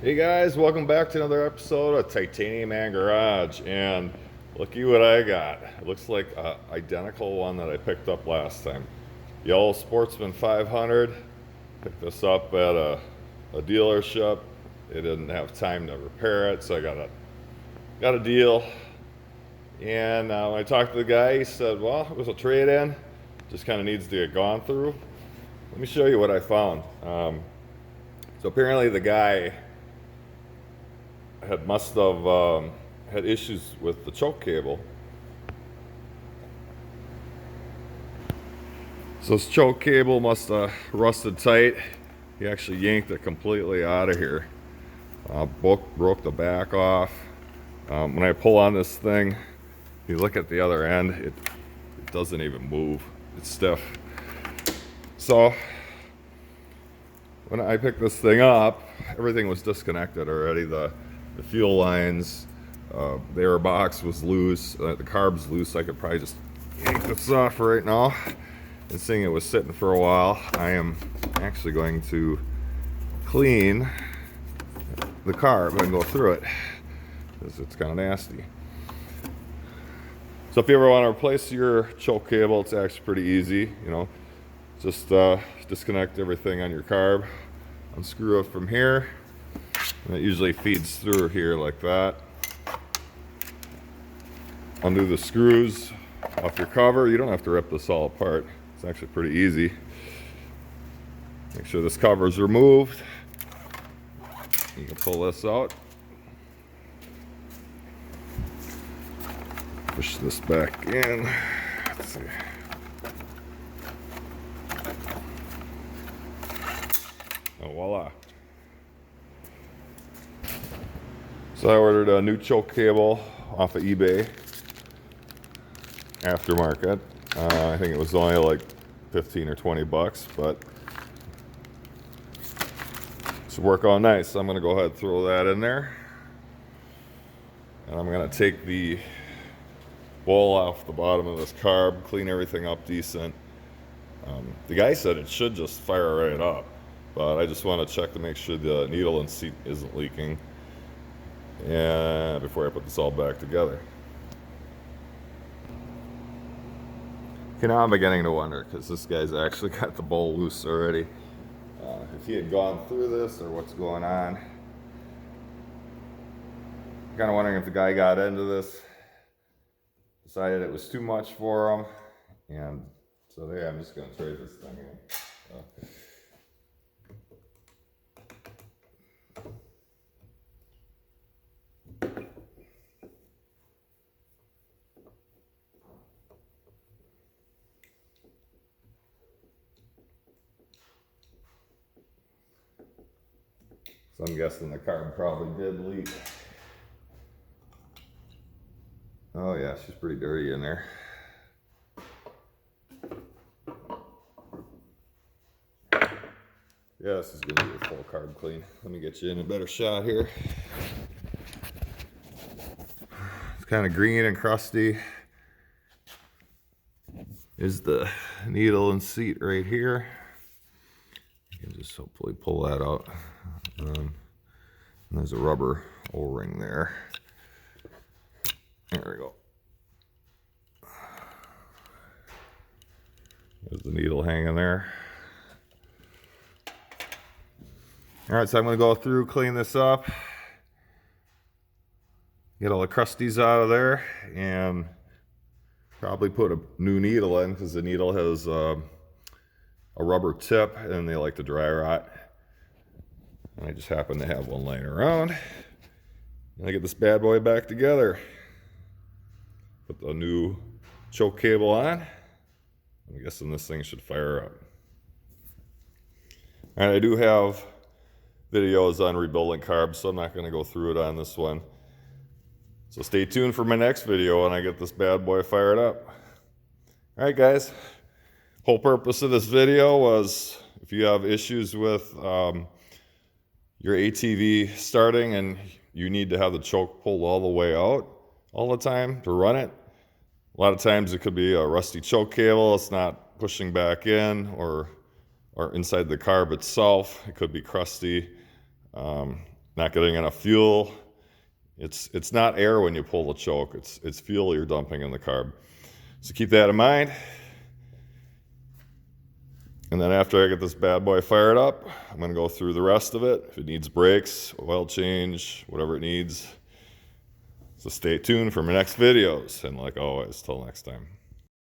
Hey guys, welcome back to another episode of Titanium Man Garage, and looky what I got. It looks like an identical one that I picked up last time. Yellow Sportsman 500. Picked this up at a dealership. They didn't have time to repair it, so I got a deal. And when I talked to the guy, he said, well, it was a trade-in. Just kind of needs to get gone through. Let me show you what I found. So apparently the guy must have had issues with the choke cable. So this choke cable must have rusted tight. He actually yanked it completely out of here. Broke the back off. When I pull on this thing, you look at the other end, it doesn't even move. It's stiff. So when I picked this thing up, everything was disconnected already. The fuel lines, the air box was loose, the carb's loose. I could probably just yank this off right now. And seeing it was sitting for a while, I am actually going to clean the carb and go through it because it's kind of nasty. So if you ever want to replace your choke cable, it's actually pretty easy. Just disconnect everything on your carb, unscrew it from here. And it usually feeds through here like that. Undo the screws off your cover. You don't have to rip this all apart. It's actually pretty easy. Make sure this cover is removed. You can pull this out. Push this back in. Let's see. Oh, voila. So I ordered a new choke cable off of eBay, aftermarket. I think it was only like 15 or 20 bucks, but it should work all nice. I'm gonna go ahead and throw that in there. And I'm gonna take the bowl off the bottom of this carb, clean everything up decent. The guy said it should just fire right up, but I just wanna check to make sure the needle and seat isn't leaking. And before I put this all back together. Okay, now I'm beginning to wonder, because this guy's actually got the bowl loose already. If he had gone through this or what's going on. I'm kind of wondering if the guy got into this, decided it was too much for him, and so yeah, I'm just going to trade this thing in. So I'm guessing the carb probably did leak. Oh yeah, she's pretty dirty in there. Yeah, this is gonna be a full carb clean. Let me get you in a better shot here. It's kind of green and crusty. Is the needle and seat right here. You can just hopefully pull that out. And there's a rubber O-ring there. There we go. There's the needle hanging there. All right, so I'm going to go through, clean this up, get all the crusties out of there, and probably put a new needle in because the needle has a rubber tip and they like to dry rot. And I just happen to have one laying around. And I get this bad boy back together. Put the new choke cable on. I'm guessing this thing should fire up. And I do have videos on rebuilding carbs, so I'm not going to go through it on this one. So stay tuned for my next video when I get this bad boy fired up. All right, guys. Whole purpose of this video was if you have issues with your ATV starting and you need to have the choke pulled all the way out all the time to run it. A lot of times it could be a rusty choke cable. It's not pushing back in, or inside the carb itself. It could be crusty. not getting enough fuel. It's not air when you pull the choke, it's fuel you're dumping in the carb. So keep that in mind. And then after I get this bad boy fired up, I'm gonna go through the rest of it. If it needs brakes, oil change, whatever it needs. So stay tuned for my next videos, and like always, till next time.